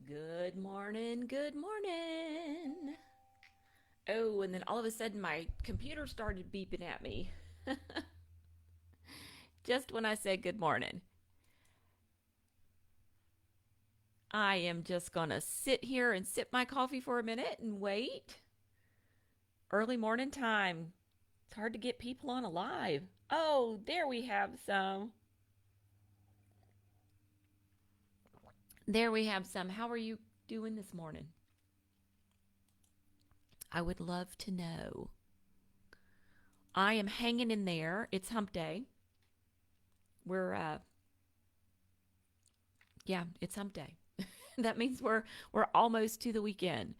Good morning, good morning. Oh, and then all of a sudden my computer started beeping at me just when I said good morning. I am just going to sit here and sip my coffee for a minute and wait. Early morning time. It's hard to get people on alive. Oh, there we have some. There we have some. How are you doing this morning? I would love to know. I am hanging in there. It's hump day. We're yeah, it's hump day. That means we're almost to the weekend.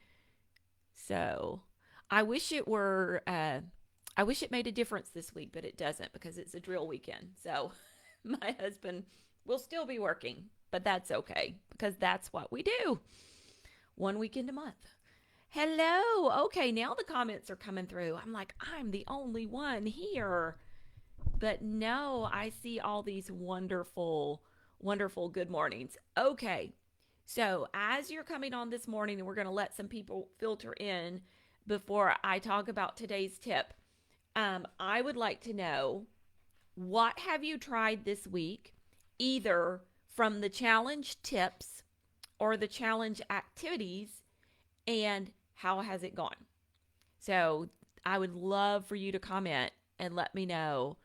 So I wish it were. I wish it made a difference this week, but it doesn't because it's a drill weekend. So my husband will still be working, but that's okay because that's what we do. One weekend a month. Hello. Okay, now the comments are coming through. I'm like, I'm the only one here. But no, I see all these wonderful, wonderful good mornings. Okay, so as you're coming on this morning, and we're going to let some people filter in before I talk about today's tip. I would like to know, what have you tried this week, either from the challenge tips or the challenge activities, and how has it gone? So I would love for you to comment and let me know.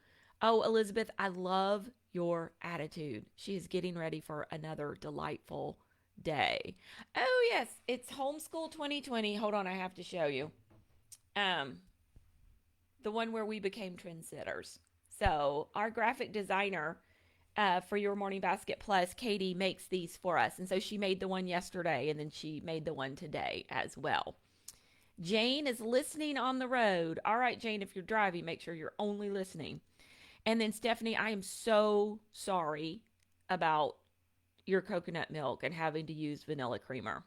Oh, Elizabeth, I love your attitude. She is getting ready for another delightful day. Oh, yes, it's Homeschool 2020. Hold on, I have to show you. Um, the one where we became trendsetters. So, our graphic designer for Your Morning Basket Plus, Katie, makes these for us. And so she made the one yesterday and then she made the one today as well. Jane is listening on the road. All right, Jane, if you're driving, make sure you're only listening. And then Stephanie, I am so sorry about your coconut milk and having to use vanilla creamer.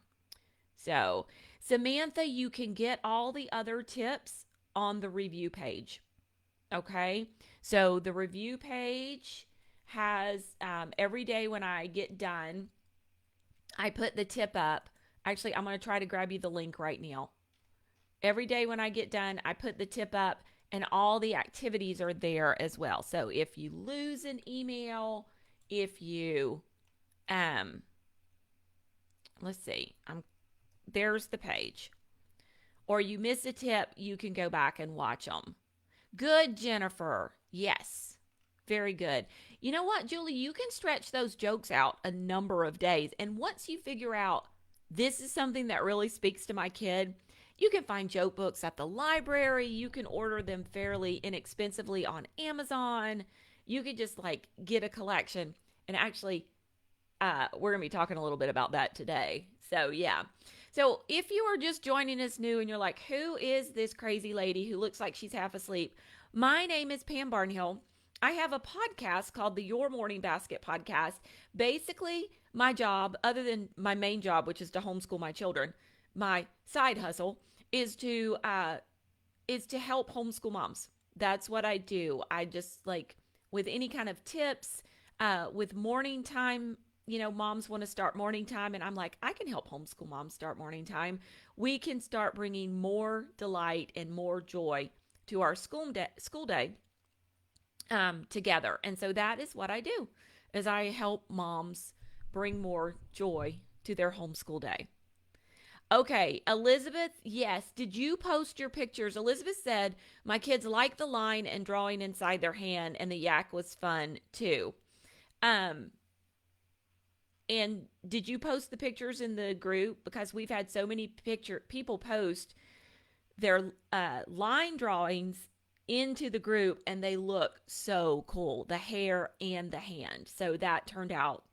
So, Samantha, you can get all the other tips on the review page. Okay. So, the review page has every day when I get done, I put the tip up. Actually, I'm going to try to grab you the link right now. Every day when I get done, I put the tip up and all the activities are there as well. So if you lose an email, if you um let's see, there's the page. Or you miss a tip, you can go back and watch them. Good, Jennifer. Yes. Very good. You know what, Julie, you can stretch those jokes out a number of days. And once you figure out this is something that really speaks to my kid, you can find joke books at the library. You can order them fairly inexpensively on Amazon. You could just like get a collection. And actually, we're going to be talking a little bit about that today. So, yeah. So, if you are just joining us new and you're like, who is this crazy lady who looks like she's half asleep? My name is Pam Barnhill. I have a podcast called the Your Morning Basket Podcast. Basically, my job, other than my main job, which is to homeschool my children, my side hustle is to help homeschool moms. That's what I do. I just like with any kind of tips, with morning time. Moms want to start morning time, and I'm like, I can help homeschool moms start morning time. We can start bringing more delight and more joy to our school day together. And so that is what I do, is I help moms bring more joy to their homeschool day. Okay, Elizabeth, yes. Did you post your pictures? Elizabeth said, my kids like the line and drawing inside their hand, and the yak was fun too. Um, and did you post the pictures in the group? Because we've had so many people post their line drawings into the group, and they look so cool, the hair and the hand. So that turned out,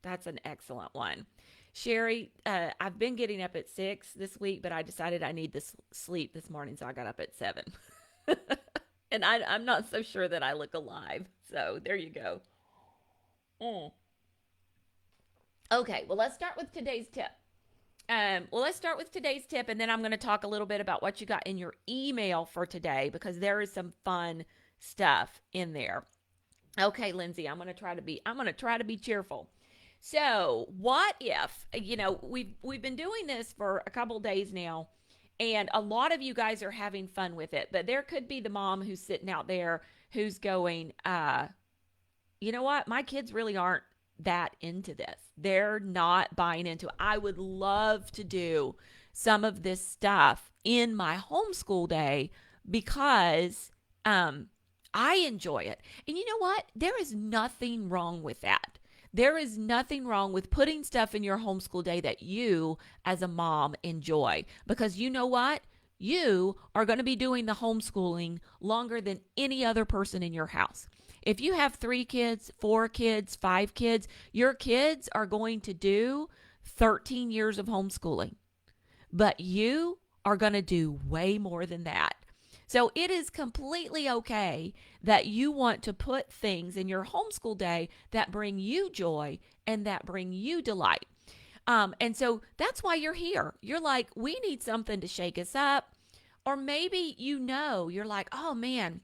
that's an excellent one. Sherry, I've been getting up at 6 this week, but I decided I need this sleep this morning, so I got up at 7. And I'm not so sure that I look alive. So there you go. Mm. Okay, well, let's start with today's tip. Let's start with today's tip, and then I'm going to talk a little bit about what you got in your email for today, because there is some fun stuff in there. Okay, Lindsay, I'm going to try to be cheerful. So, what if, we've been doing this for a couple days now, and a lot of you guys are having fun with it, but there could be the mom who's sitting out there who's going, you know what? My kids really aren't that into this. They're not buying into it. I would love to do some of this stuff in my homeschool day because I enjoy it. And you know what? There is nothing wrong with that. There is nothing wrong with putting stuff in your homeschool day that you, as a mom, enjoy. Because you know what? You are going to be doing the homeschooling longer than any other person in your house. If you have 3 kids, 4 kids, 5 kids, your kids are going to do 13 years of homeschooling. But you are going to do way more than that. So it is completely okay that you want to put things in your homeschool day that bring you joy and that bring you delight. And so that's why you're here. You're like, we need something to shake us up. Or maybe you're like, oh man,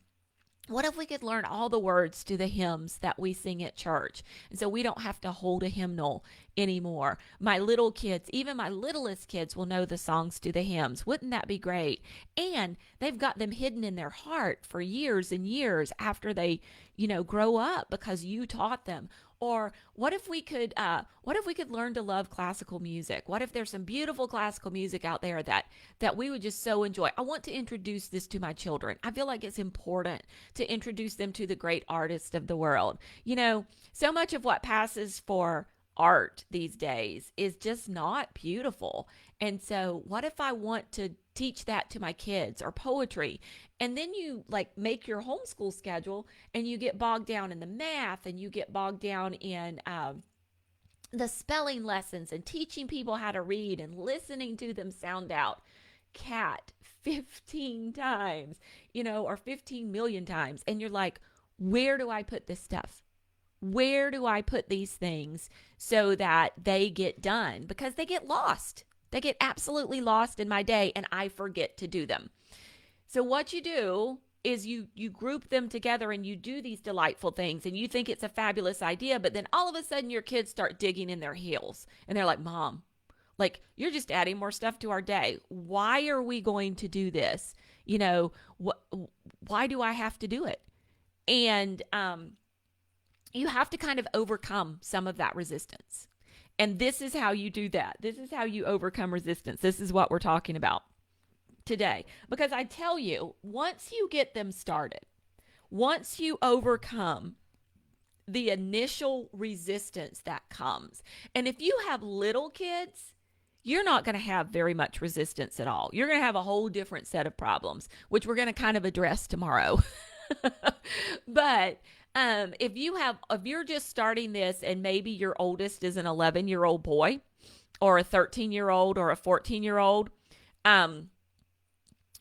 what if we could learn all the words to the hymns that we sing at church? And so we don't have to hold a hymnal anymore. My little kids, even my littlest kids, will know the songs to the hymns. Wouldn't that be great? And they've got them hidden in their heart for years and years after they, grow up because you taught them. Or what if we could learn to love classical music? What if there's some beautiful classical music out there that we would just so enjoy? I want to introduce this to my children. I feel like it's important to introduce them to the great artists of the world. So much of what passes for art these days is just not beautiful. And so what if I want to teach that to my kids, or poetry? And then you make your homeschool schedule and you get bogged down in the math, and you get bogged down in the spelling lessons and teaching people how to read and listening to them sound out cat 15 times, or 15 million times. And you're like, where do I put this stuff? Where do I put these things so that they get done? Because they get lost. They get absolutely lost in my day, and I forget to do them. So what you do is you group them together and you do these delightful things, and you think it's a fabulous idea, but then all of a sudden your kids start digging in their heels and they're like, Mom, you're just adding more stuff to our day. Why are we going to do this? Why do I have to do it? And you have to kind of overcome some of that resistance. And this is how you do that. This is how you overcome resistance. This is what we're talking about today. Because I tell you, once you get them started, once you overcome the initial resistance that comes, and if you have little kids, you're not going to have very much resistance at all. You're going to have a whole different set of problems, which we're going to kind of address tomorrow. But if you're just starting this, and maybe your oldest is an 11-year-old boy or a 13-year-old or a 14-year-old,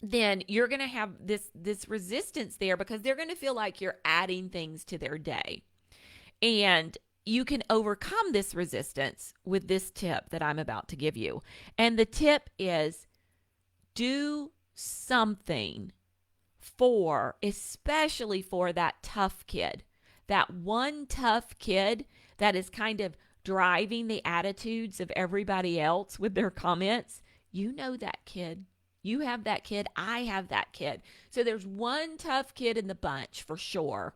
then you're going to have this resistance there because they're going to feel like you're adding things to their day. And you can overcome this resistance with this tip that I'm about to give you. And the tip is, do something especially for that tough kid, that one tough kid that is kind of driving the attitudes of everybody else with their comments. You know that kid. You have that kid. I have that kid. So there's one tough kid in the bunch for sure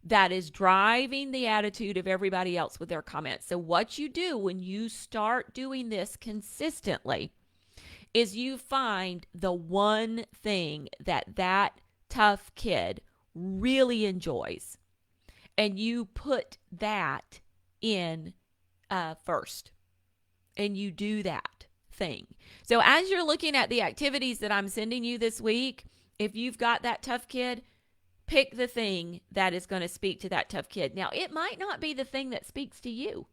that is driving the attitude of everybody else with their comments. So what you do when you start doing this consistently is you find the one thing that tough kid really enjoys, and you put that in first, and you do that thing. So as you're looking at the activities that I'm sending you this week, if you've got that tough kid, pick the thing that is going to speak to that tough kid. Now, it might not be the thing that speaks to you.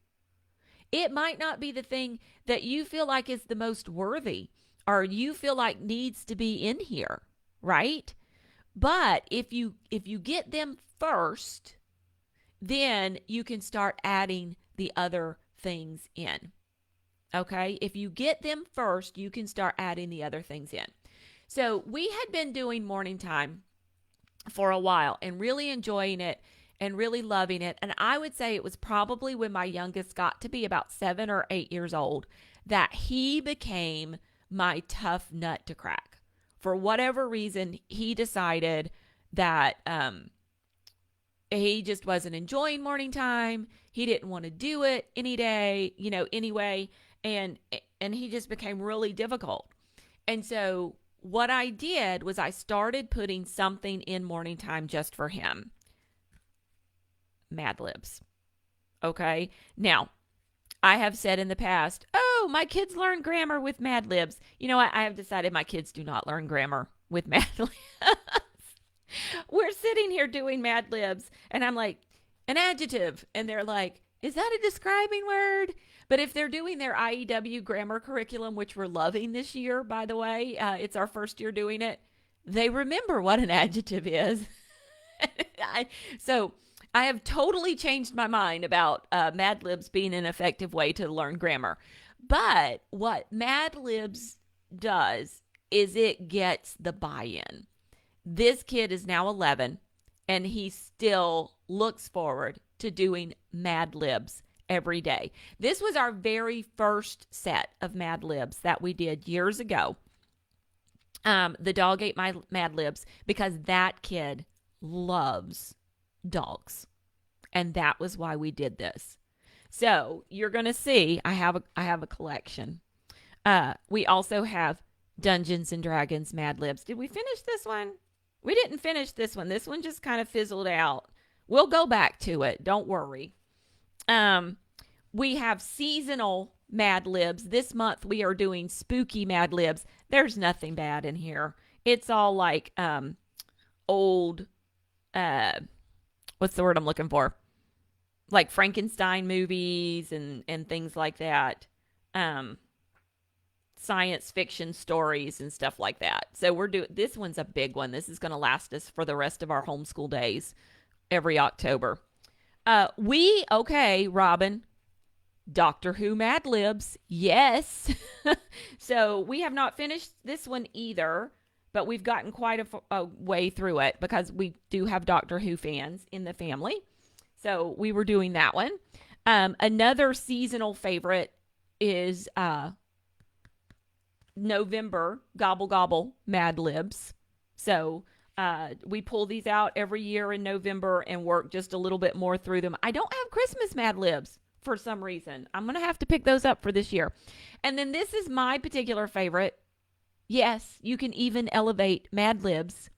It might not be the thing that you feel like is the most worthy, or you feel like needs to be in here, right? But if you get them first, then you can start adding the other things in. Okay? If you get them first, you can start adding the other things in. So we had been doing morning time for a while and really enjoying it. and really loving it. And I would say it was probably when my youngest got to be about 7 or 8 years old that he became my tough nut to crack. For whatever reason, he decided that he just wasn't enjoying morning time. He didn't want to do it any day, anyway. And he just became really difficult. And so what I did was I started putting something in morning time just for him. Mad Libs. Okay. Now, I have said in the past, oh, my kids learn grammar with Mad Libs. You know what? I have decided my kids do not learn grammar with Mad Libs. We're sitting here doing Mad Libs, and I'm like, an adjective. And they're like, is that a describing word? But if they're doing their IEW grammar curriculum, which we're loving this year, by the way, it's our first year doing it, they remember what an adjective is. So I have totally changed my mind about Mad Libs being an effective way to learn grammar. But what Mad Libs does is it gets the buy-in. This kid is now 11, and he still looks forward to doing Mad Libs every day. This was our very first set of Mad Libs that we did years ago. The dog ate my Mad Libs because that kid loves dogs. And that was why we did this. So you're going to see I have a collection. We also have Dungeons and Dragons Mad Libs. Did we finish this one? We didn't finish this one. This one just kind of fizzled out. We'll go back to it. Don't worry. We have seasonal Mad Libs. This month we are doing spooky Mad Libs. There's nothing bad in here. It's all like old, what's the word I'm looking for? Like Frankenstein movies and things like that. Science fiction stories and stuff like that. So we're doing, this one's a big one. This is going to last us for the rest of our homeschool days every October. Okay, Robin, Doctor Who Mad Libs. Yes. So we have not finished this one either, but we've gotten quite a way through it because we do have Doctor Who fans in the family. So we were doing that one. Another seasonal favorite is November Gobble Gobble Mad Libs. So we pull these out every year in November and work just a little bit more through them. I don't have Christmas Mad Libs for some reason. I'm going to have to pick those up for this year. And then this is my particular favorite. Yes, you can even elevate Mad Libs.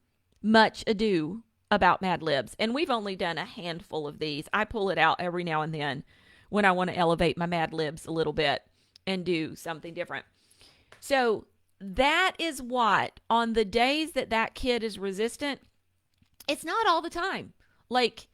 Much Ado About Mad Libs. And we've only done a handful of these. I pull it out every now and then when I want to elevate my Mad Libs a little bit and do something different. So that is what, on the days that kid is resistant, it's not all the time. Like,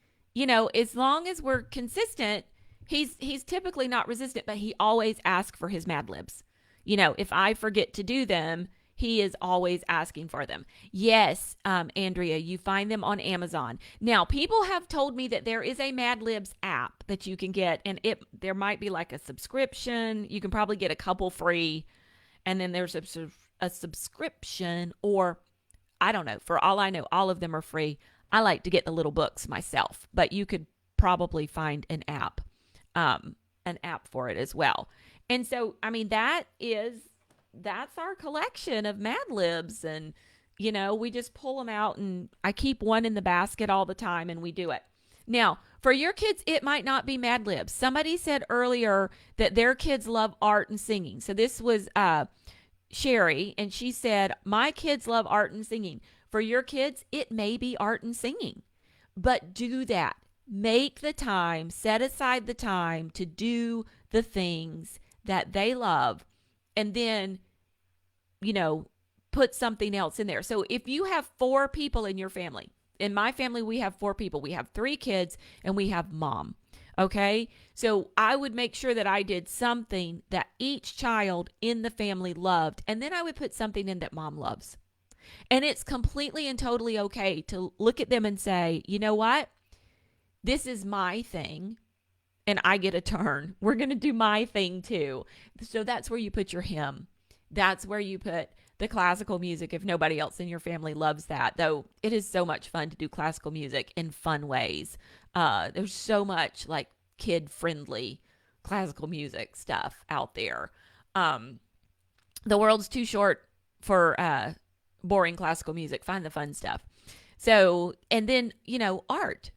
as long as we're consistent, he's typically not resistant, but he always asks for his Mad Libs. If I forget to do them, he is always asking for them. Yes, Andrea, you find them on Amazon. Now, people have told me that there is a Mad Libs app that you can get, and there might be like a subscription. You can probably get a couple free. And then there's a subscription, or I don't know. For all I know, all of them are free. I like to get the little books myself, but you could probably find an app for it as well. And so, that's our collection of Mad Libs. And, we just pull them out, and I keep one in the basket all the time, and we do it. Now, for your kids, it might not be Mad Libs. Somebody said earlier that their kids love art and singing. So this was Sherry, and she said, my kids love art and singing. For your kids, it may be art and singing. But do that. Make the time, set aside the time to do the things that they love, and then, put something else in there. So if you have 4 people in your family, in my family, we have 4 people. We have 3 kids, and we have mom. Okay? So I would make sure that I did something that each child in the family loved, and then I would put something in that mom loves. And it's completely and totally okay to look at them and say, you know what? This is my thing, and I get a turn. We're going to do my thing too. So that's where you put your him. That's where you put the classical music if nobody else in your family loves that. Though it is so much fun to do classical music in fun ways. There's so much like kid friendly classical music stuff out there. Um, the world's too short for boring classical music. Find the fun stuff. So, and then, art.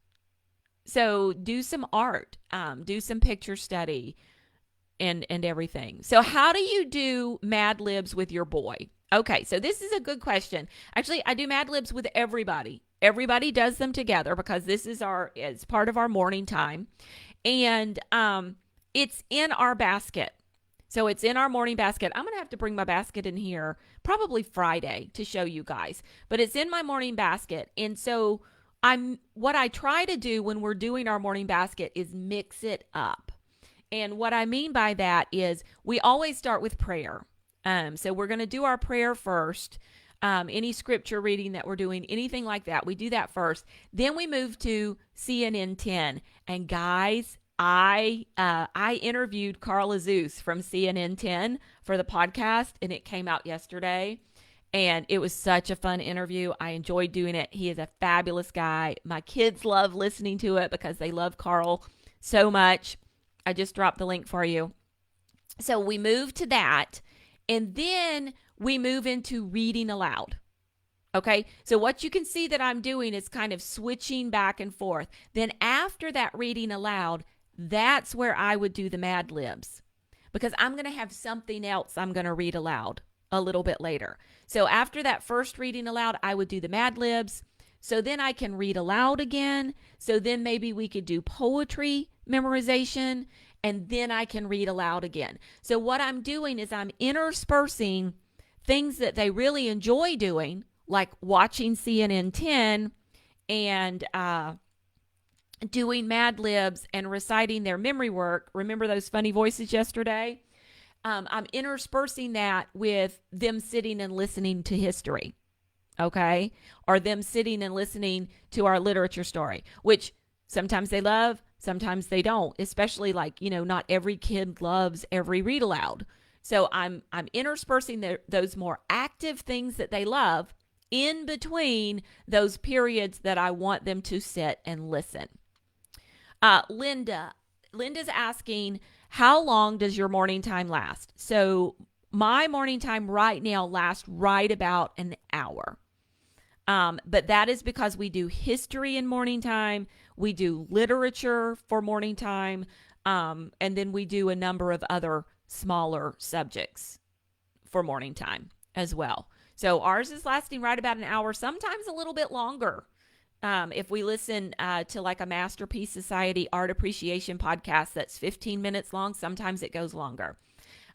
So do some art, do some picture study, and everything. So how do you do Mad Libs with your boy? Okay, so this is a good question. Actually, I do Mad Libs with everybody. Everybody does them together because it's part of our morning time. And it's in our basket. So it's in our morning basket. I'm going to have to bring my basket in here probably Friday to show you guys. But it's in my morning basket. And so what I try to do when we're doing our morning basket is mix it up. And what I mean by that is we always start with prayer. So we're going to do our prayer first. Any scripture reading that we're doing, anything like that, we do that first. Then we move to CNN 10. And guys, I interviewed Carl Azus from CNN 10 for the podcast, and it came out yesterday. And it was such a fun interview. I enjoyed doing it. He is a fabulous guy. My kids love listening to it because they love Carl so much. I just dropped the link for you. So we move to that, and then we move into reading aloud. Okay, so what you can see that I'm doing is kind of switching back and forth. Then after that reading aloud, that's where I would do the Mad Libs, because I'm going to have something else I'm going to read aloud a little bit later. So after that first reading aloud, I would do the Mad Libs. So then I can read aloud again. So then maybe we could do poetry memorization, and then I can read aloud again. So what I'm doing is I'm interspersing things that they really enjoy doing, like watching CNN 10 and doing Mad Libs and reciting their memory work. Remember those funny voices yesterday? I'm interspersing that with them sitting and listening to history, okay? Or them sitting and listening to our literature story, which sometimes they love, sometimes they don't, especially like, not every kid loves every read aloud. So I'm interspersing those more active things that they love in between those periods that I want them to sit and listen. Linda's asking, how long does your morning time last? So my morning time right now lasts right about an hour. But that is because we do history in morning time. We do literature for morning time. And then we do a number of other smaller subjects for morning time as well. So ours is lasting right about an hour, sometimes a little bit longer. If we listen to like a Masterpiece Society art appreciation podcast that's 15 minutes long, sometimes it goes longer.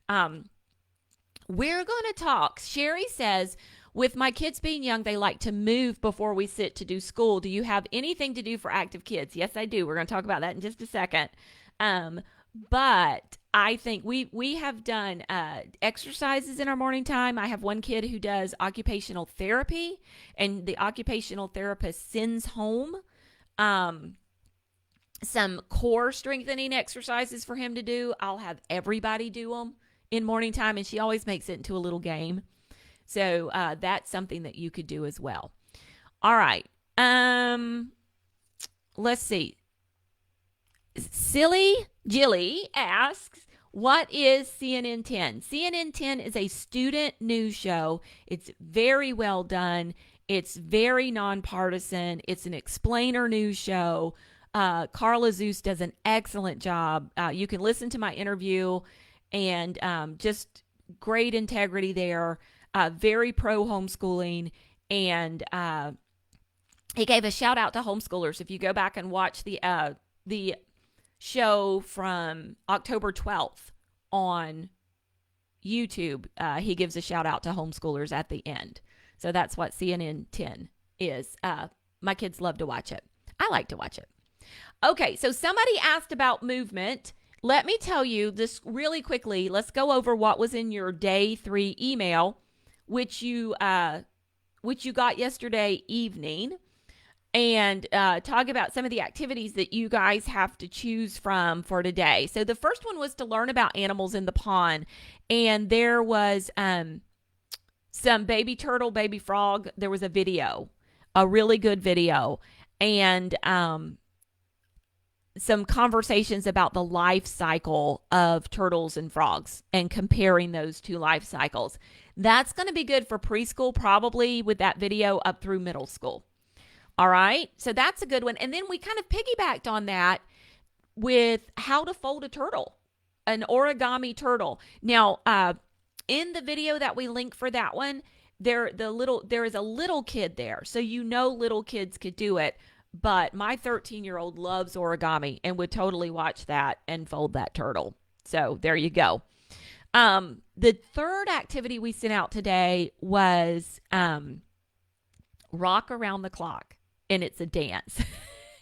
We're going to talk. Sherry says, with my kids being young, they like to move before we sit to do school. Do you have anything to do for active kids? Yes, I do. We're going to talk about that in just a second. But I think we have done exercises in our morning time. I have one kid who does occupational therapy, and the occupational therapist sends home some core strengthening exercises for him to do. I'll have everybody do them in morning time, and she always makes it into a little game. So that's something that you could do as well. All right. Let's see. Silly Jilly asks, what is CNN 10? CNN 10 is a student news show. It's very well done. It's very nonpartisan. It's an explainer news show. Carla Zeus does an excellent job. You can listen to my interview, and just great integrity there. Very pro homeschooling. And he gave a shout out to homeschoolers. If you go back and watch the show from October 12th on YouTube, he gives a shout out to homeschoolers at the end. So that's what CNN 10 is. My kids love to watch it. I like to watch it. Okay, so somebody asked about movement. Let me tell you this really quickly. Let's go over what was in your day 3 email, which you got yesterday evening. and talk about some of the activities that you guys have to choose from for today. So the first one was to learn about animals in the pond, and there was some baby turtle, baby frog. There was a video, a really good video, and some conversations about the life cycle of turtles and frogs and comparing those two life cycles. That's going to be good for preschool, probably with that video up through middle school. All right. So that's a good one. And then we kind of piggybacked on that with how to fold a turtle, an origami turtle. Now, in the video that we link for that one, there is a little kid there. So little kids could do it. But my 13-year-old loves origami and would totally watch that and fold that turtle. So there you go. The third activity we sent out today was rock around the clock, and it's a dance.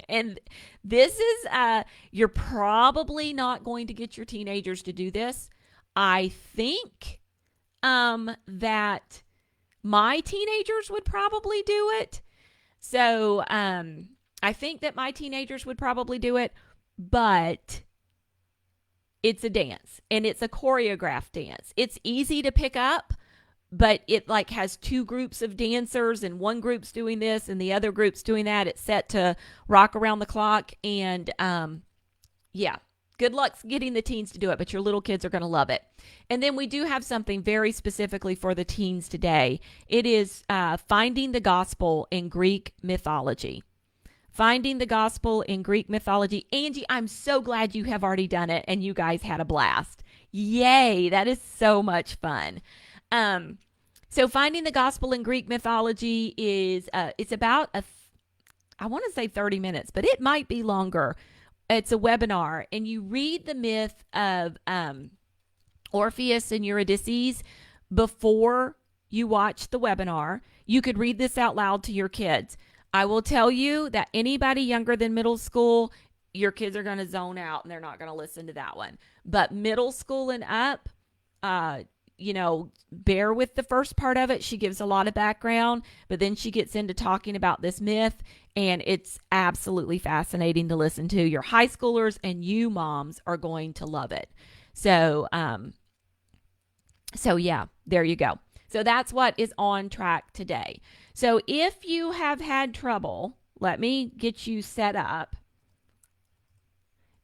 And this is, you're probably not going to get your teenagers to do this. I think that my teenagers would probably do it. So I think that my teenagers would probably do it, but it's a dance, and it's a choreographed dance. It's easy to pick up, but it like has two groups of dancers, and one group's doing this and the other group's doing that. It's set to rock around the clock, and yeah, good luck getting the teens to do it, but your little kids are going to love it. And then we do have something very specifically for the teens today. It is finding the gospel in Greek mythology. Finding the gospel in Greek mythology. Angie, I'm so glad you have already done it and you guys had a blast. Yay, that is so much fun. So finding the gospel in Greek mythology is, it's about, I want to say 30 minutes, but it might be longer. It's a webinar, and you read the myth of Orpheus and Eurydice before you watch the webinar. You could read this out loud to your kids. I will tell you that anybody younger than middle school, your kids are going to zone out and they're not going to listen to that one. But middle school and up, bear with the first part of it. She gives a lot of background, but then she gets into talking about this myth, and it's absolutely fascinating to listen to. Your high schoolers and you moms are going to love it. So yeah, there you go. So that's what is on track today. So if you have had trouble, let me get you set up.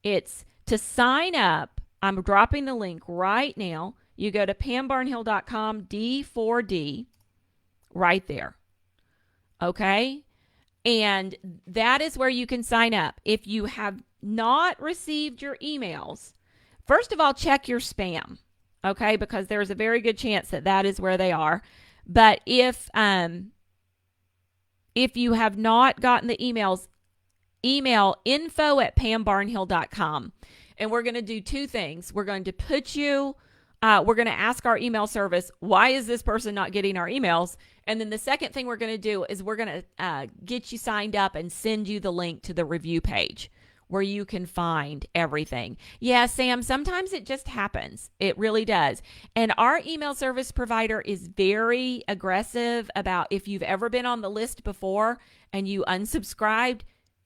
It's to sign up. I'm dropping the link right now. You go to pambarnhill.com, D4D, right there. Okay? And that is where you can sign up. If you have not received your emails, first of all, check your spam. Okay? Because there's a very good chance that that is where they are. But if you have not gotten the emails, email info@pambarnhill.com. And we're going to do two things. We're going to put you, we're going to ask our email service, why is this person not getting our emails? And then the second thing we're going to do is we're going to get you signed up and send you the link to the review page where you can find everything. Yeah, Sam, sometimes it just happens. It really does. And our email service provider is very aggressive about if you've ever been on the list before and you unsubscribed,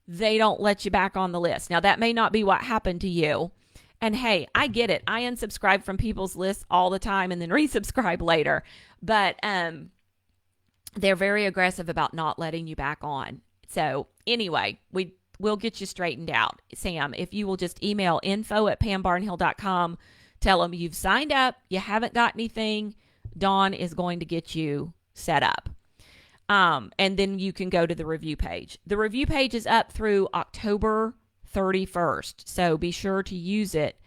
they don't let you back on the list. Now, that may not be what happened to you. And hey, I get it. I unsubscribe from people's lists all the time and then resubscribe later. But they're very aggressive about not letting you back on. So anyway, we'll get you straightened out. Sam, if you will just email info@pambarnhill.com, tell them you've signed up, you haven't got anything, Dawn is going to get you set up. And then you can go to the review page. The review page is up through October 31st. So be sure to use it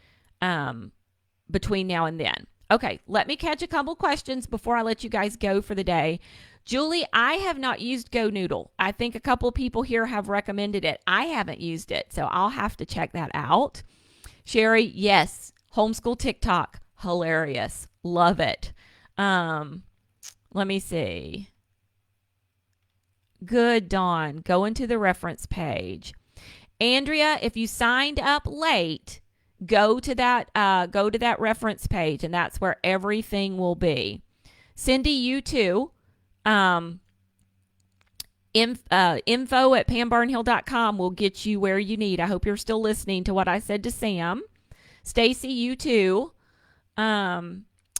between now and then. Okay, let me catch a couple questions before I let you guys go for the day. Julie, I have not used Go Noodle. I think a couple of people here have recommended it. I haven't used it, so I'll have to check that out. Sherry, yes. Homeschool TikTok, hilarious. Love it. Let me see. Good, Dawn. Go into the reference page. Andrea, if you signed up late, go to that reference page, and that's where everything will be. Cindy, you too. Info at pambarnhill.com will get you where you need. I hope you're still listening to what I said to Sam. Stacy, you too.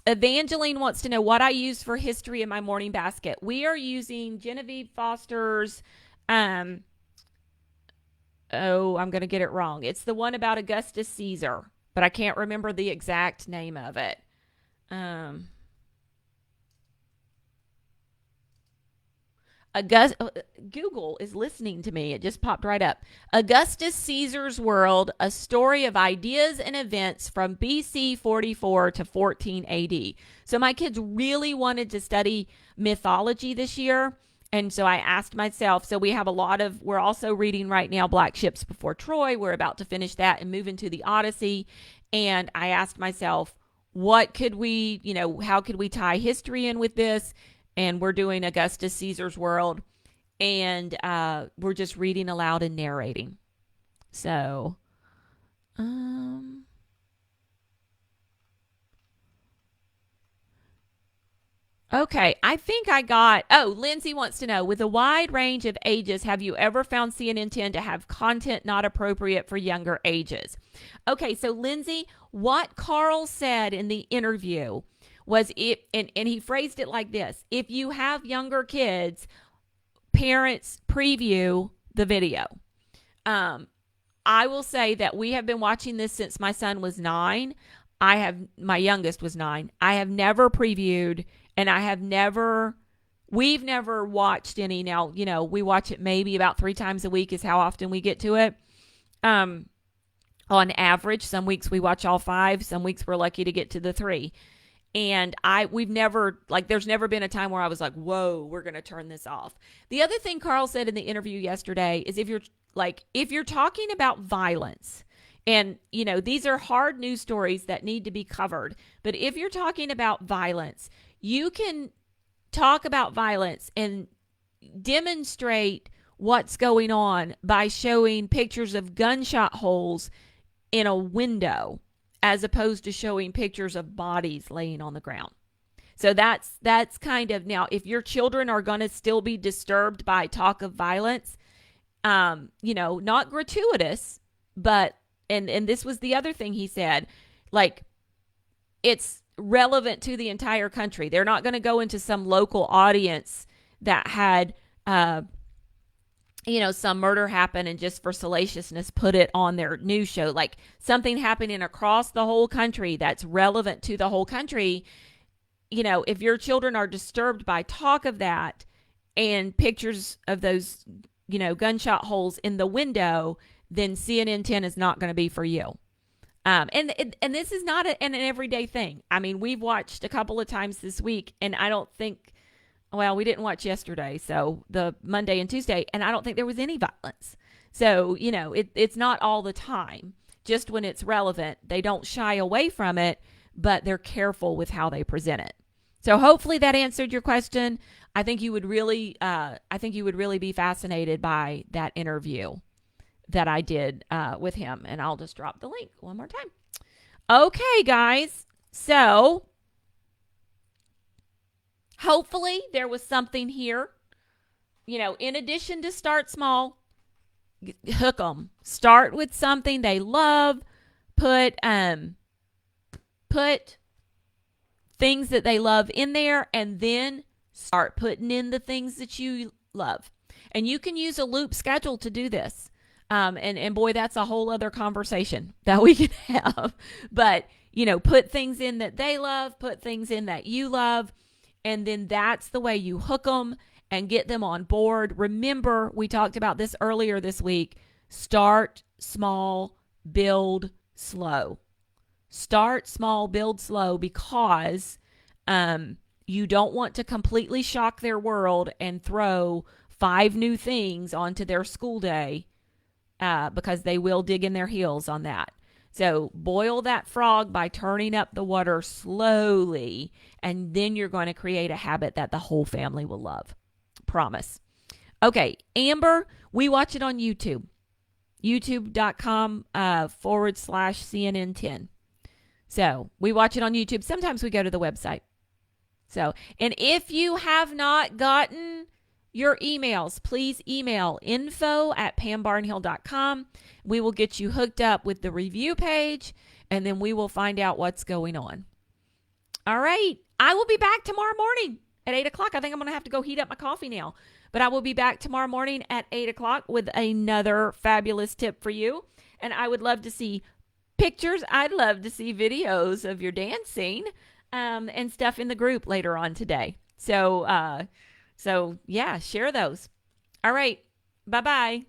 Evangeline wants to know what I use for history in my morning basket. We are using Genevieve Foster's, I'm going to get it wrong. It's the one about Augustus Caesar, but I can't remember the exact name of it. Google is listening to me. It just popped right up. Augustus Caesar's World, a story of ideas and events from BC 44 to 14 AD. So my kids really wanted to study mythology this year. And so I asked myself, so we're also reading right now Black Ships Before Troy. We're about to finish that and move into the Odyssey. And I asked myself, how could we tie history in with this? And we're doing Augustus Caesar's World, and we're just reading aloud and narrating. So, okay, I think Lindsay wants to know, with a wide range of ages, have you ever found CNN 10 to have content not appropriate for younger ages? Okay, so Lindsay, what Carl said in the interview was and he phrased it like this: if you have younger kids, parents preview the video. I will say that we have been watching this since my son was 9. My youngest was 9. I have never previewed, and we've never watched any. Now, we watch it maybe about 3 times a week is how often we get to it. On average, some weeks we watch all 5. Some weeks we're lucky to get to the 3. And there's never been a time where I was like, whoa, we're going to turn this off. The other thing Carl said in the interview yesterday is if you're talking about violence, and, these are hard news stories that need to be covered. But if you're talking about violence, you can talk about violence and demonstrate what's going on by showing pictures of gunshot holes in a window, as opposed to showing pictures of bodies laying on the ground. So that's kind of, now, if your children are going to still be disturbed by talk of violence, not gratuitous, but, and this was the other thing he said, it's relevant to the entire country. They're not going to go into some local audience that had, some murder happen and just for salaciousness put it on their news show. Like something happening across the whole country that's relevant to the whole country. If your children are disturbed by talk of that and pictures of those, gunshot holes in the window, then CNN 10 is not going to be for you. And this is not an everyday thing. I mean, we've watched a couple of times this week, and I don't think, well, we didn't watch yesterday, so the Monday and Tuesday, and I don't think there was any violence. So, it's not all the time. Just when it's relevant, they don't shy away from it, but they're careful with how they present it. So hopefully that answered your question. I think you would really be fascinated by that interview that I did with him, and I'll just drop the link one more time. Okay, guys. So hopefully there was something here. In addition to start small, hook them. Start with something they love. Put things that they love in there, and then start putting in the things that you love. And you can use a loop schedule to do this. And boy, that's a whole other conversation that we can have. But, put things in that they love, put things in that you love, and then that's the way you hook them and get them on board. Remember, we talked about this earlier this week. Start small, build slow. Start small, build slow, because you don't want to completely shock their world and throw 5 new things onto their school day, because they will dig in their heels on that. So boil that frog by turning up the water slowly, and then you're going to create a habit that the whole family will love. Promise. Okay, Amber, we watch it on YouTube. YouTube.com /CNN10. So we watch it on YouTube. Sometimes we go to the website. So, and if you have not gotten your emails. Please email info@pambarnhill.com. We will get you hooked up with the review page, and then we will find out what's going on. All right. I will be back tomorrow morning at 8 o'clock. I think I'm going to have to go heat up my coffee now. But I will be back tomorrow morning at 8 o'clock with another fabulous tip for you. And I would love to see pictures. I'd love to see videos of your dancing and stuff in the group later on today. So yeah, share those. All right. Bye-bye.